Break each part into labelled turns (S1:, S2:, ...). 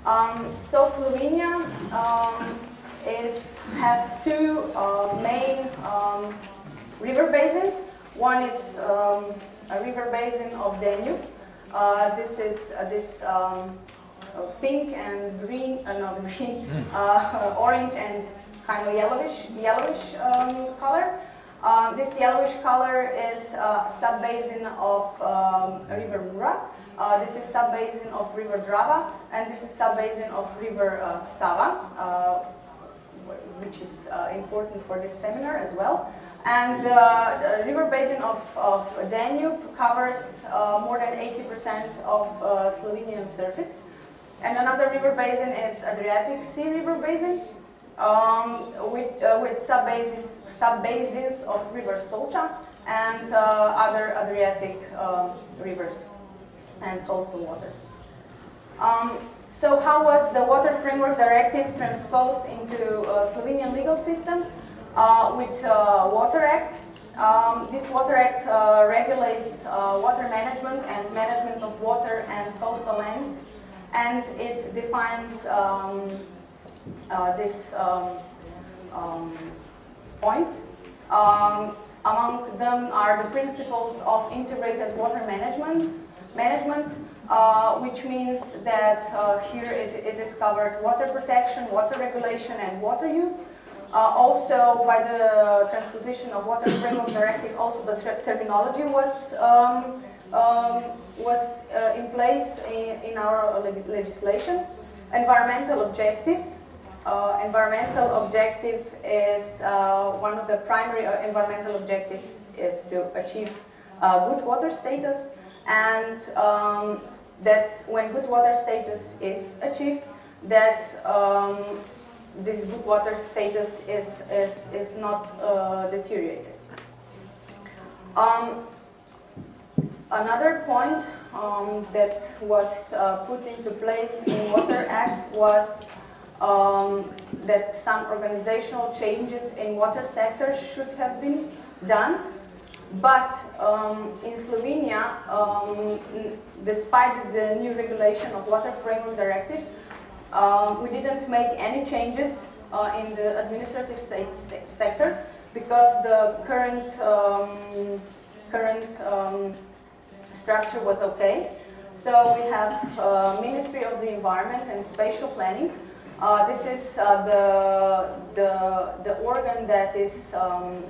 S1: So Slovenia has two main river basins. One is a river basin of Danube. This is pink and green, not green, orange and kind of yellowish color. This yellowish color is a sub-basin of river Mura. This is sub-basin of river Drava, and this is sub-basin of river Sava, which is important for this seminar as well. And the river basin of Danube covers more than 80% of Slovenian surface. And another river basin is Adriatic Sea river basin, with sub-basins of river Solča and other Adriatic rivers and coastal waters. So how was the Water Framework Directive transposed into Slovenian legal system? With Water Act. This Water Act regulates water management and management of water and coastal lands, and it defines these points. Among them are the principles of integrated water management, which means that here it is covered water protection, water regulation, and water use. Also, by the transposition of Water Framework Directive, also the terminology was in place in our legislation. Environmental objectives. Environmental objective is one of the primary environmental objectives is to achieve good water status, and that when good water status is achieved, that this good water status is not deteriorated. Another point that was put into place in Water Act was that some organizational changes in water sector should have been done, but in Slovenia, despite the new regulation of Water Framework Directive, we didn't make any changes in the administrative sector because the current structure was okay. So we have Ministry of the Environment and Spatial Planning. This is the organ that is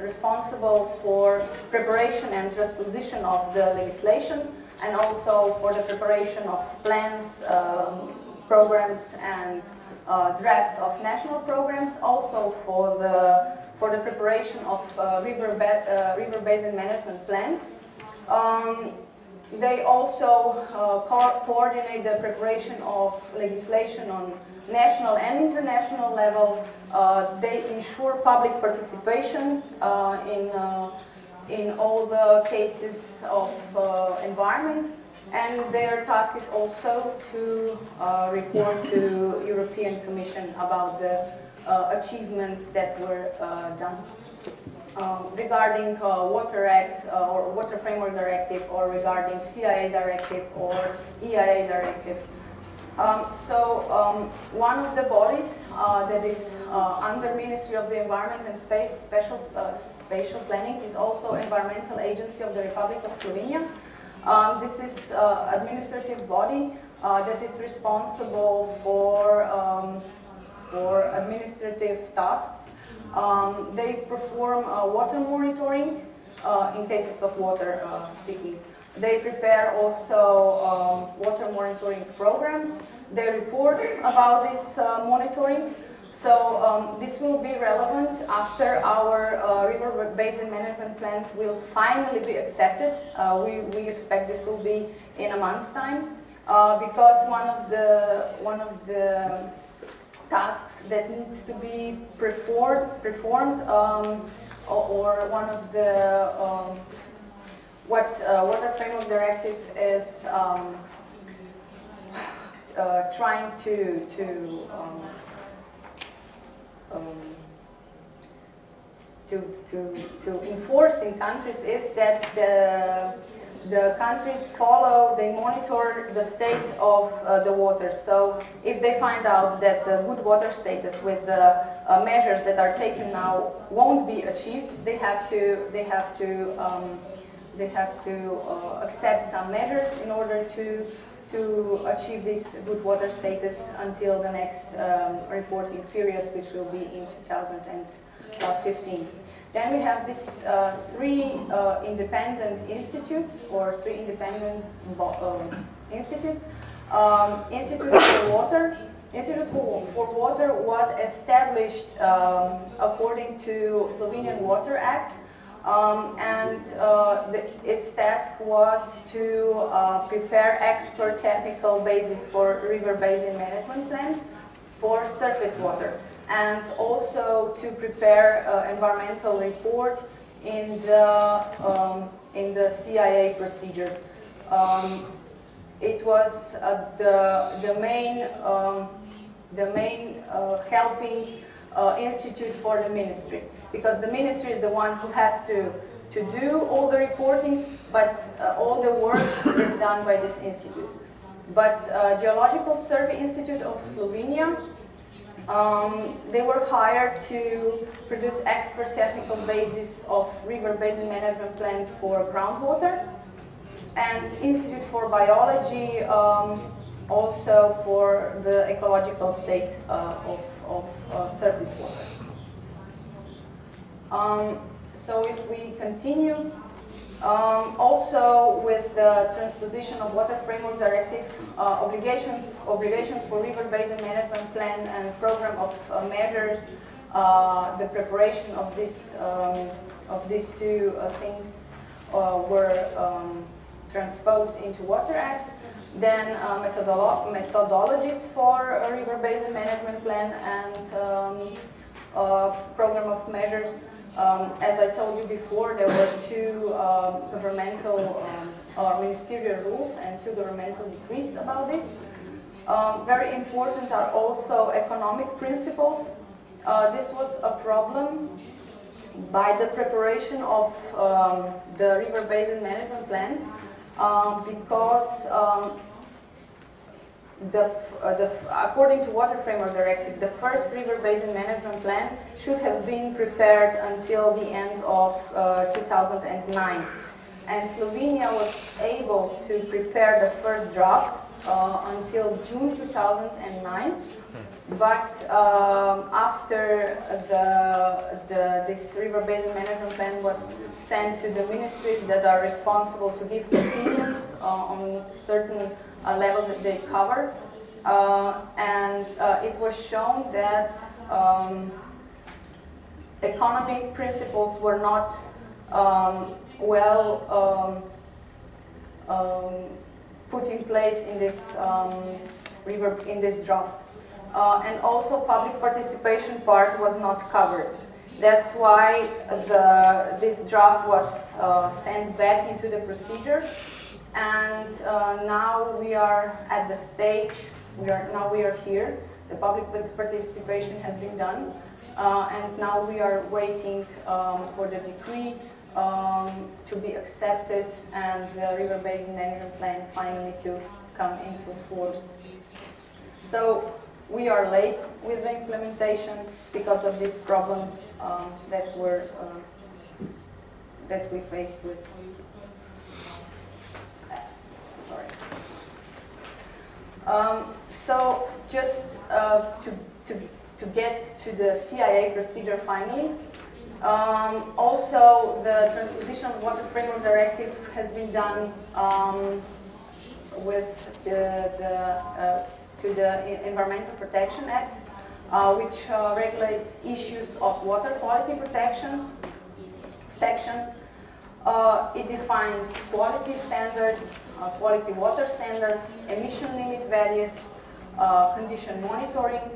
S1: responsible for preparation and transposition of the legislation, and also for the preparation of plans, programs and drafts of national programs, also for the preparation of river basin management plan. They also coordinate the preparation of legislation on national and international level. They ensure public participation in all the cases of environment. And their task is also to report to European Commission about the achievements that were done. Regarding Water Act or Water Framework Directive, or regarding CIA Directive or EIA Directive. One of the bodies that is under Ministry of the Environment and Spatial Planning is also Environmental Agency of the Republic of Slovenia. This is administrative body that is responsible for administrative tasks. They perform water monitoring in cases of water speaking. They prepare also water monitoring programs. They report about this monitoring. So this will be relevant after our river basin management plan will finally be accepted. We expect this will be in a month's time, because one of the tasks that needs to be performed, or one of the what Water Framework Directive is trying to enforce in countries is that the countries follow, they monitor the state of the water. So if they find out that the good water status with the measures that are taken now won't be achieved, they have to accept some measures in order to achieve this good water status until the next reporting period, which will be in 2015. Then we have these three independent institutes, or three independent institutes. Institute for Water. Institute for Water was established according to Slovenian Water Act, its task was to prepare expert technical basis for river basin management plan for surface water, and also to prepare environmental report in the CIA procedure. It was the main helping institute for the ministry, because the ministry is the one who has to do all the reporting, but all the work is done by this institute. But Geological Survey Institute of Slovenia, they were hired to produce expert technical basis of river basin management plan for groundwater, and Institute for Biology also for the ecological state of surface water. So if we continue, also with the transposition of Water Framework Directive, obligations for river basin management plan and program of measures, the preparation of these two things were transposed into Water Act. Then methodologies for a river basin management plan and program of measures. As I told you before, there were two governmental or ministerial rules and two governmental decrees about this. Very important are also economic principles. This was a problem by the preparation of the river basin management plan, because according to Water Framework Directive, the first river basin management plan should have been prepared until the end of 2009. And Slovenia was able to prepare the first draft until June 2009. But after this river basin management plan was sent to the ministries that are responsible to give opinions on certain levels that they cover, and it was shown that economic principles were not put in place in this in this draft. And also public participation part was not covered. That's why this draft was sent back into the procedure, and now we are at the stage, we are here, the public participation has been done, and now we are waiting for the decree to be accepted and the river basin management plan finally to come into force. So we are late with the implementation because of these problems that we faced with. Sorry. So just to get to the CIA procedure finally. Also, the transposition of Water Framework Directive has been done with to the Environmental Protection Act, which regulates issues of water quality protection. It defines quality standards, quality water standards, emission limit values, condition monitoring,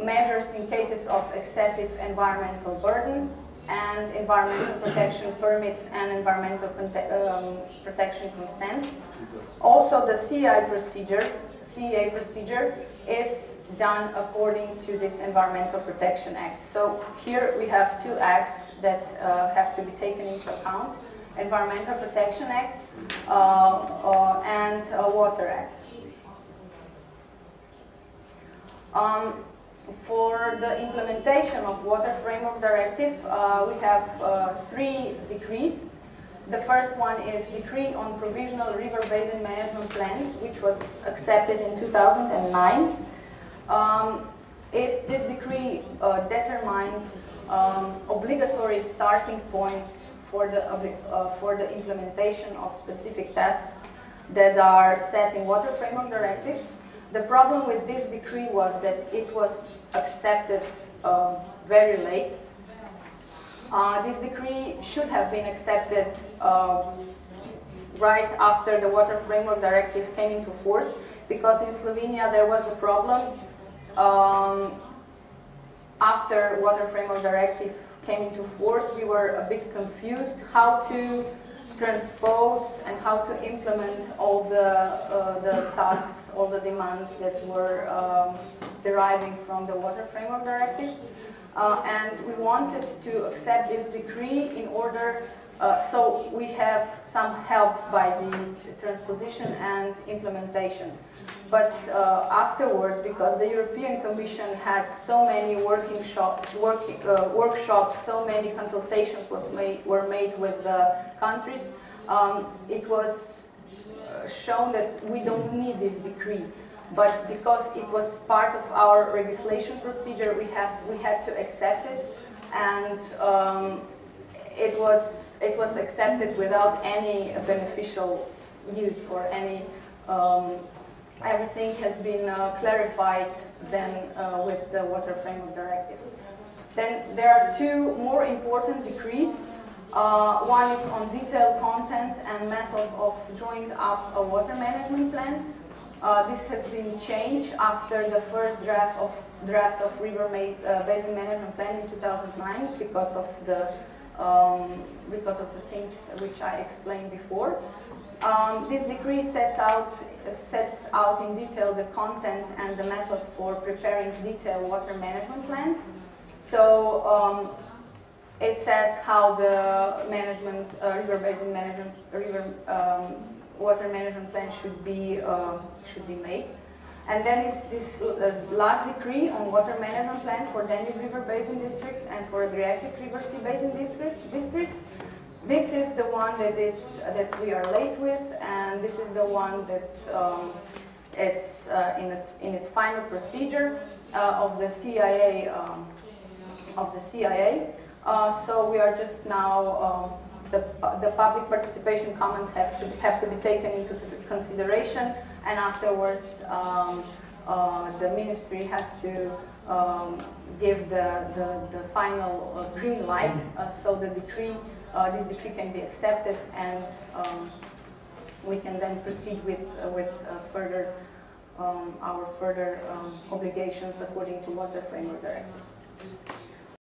S1: measures in cases of excessive environmental burden, and environmental protection permits and environmental protection consents. Also, the CEA procedure is done according to this Environmental Protection Act. So here we have two acts that have to be taken into account, Environmental Protection Act and Water Act. For the implementation of Water Framework Directive, we have 3 decrees. The first one is Decree on Provisional River Basin Management Plan, which was accepted in 2009. This decree determines obligatory starting points for the implementation of specific tasks that are set in Water Framework Directive. The problem with this decree was that it was accepted very late. This decree should have been accepted right after the Water Framework Directive came into force, because in Slovenia there was a problem. After Water Framework Directive came into force, we were a bit confused how to transpose and how to implement all the tasks, all the demands that were deriving from the Water Framework Directive. And we wanted to accept this decree in order, so we have some help by the transposition and implementation. But afterwards, because the European Commission had so many workshops, so many consultations were made with the countries, it was shown that we don't need this decree. But because it was part of our legislation procedure, we had to accept it, and it was accepted without any beneficial use or any. Everything has been clarified then with the Water Framework Directive. Then there are 2 more important decrees. One is on detailed content and methods of drawing up a water management plan. This has been changed after the first draft of River Basin Management Plan in 2009 because of the things which I explained before. This decree sets out in detail the content and the method for preparing detailed water management plan. So it says how the river basin management, water management plan should be made. And then is this last decree on water management plan for Danube River Basin districts and for Adriatic River Sea Basin districts. This is the one that we are late with, and this is the one that it's in its final procedure of the CIA. So we are just now the public participation comments have to be taken into consideration, and afterwards the ministry has to give the final green light, so the decree. This decree can be accepted, and we can then proceed with further our further obligations according to Water Framework Directive.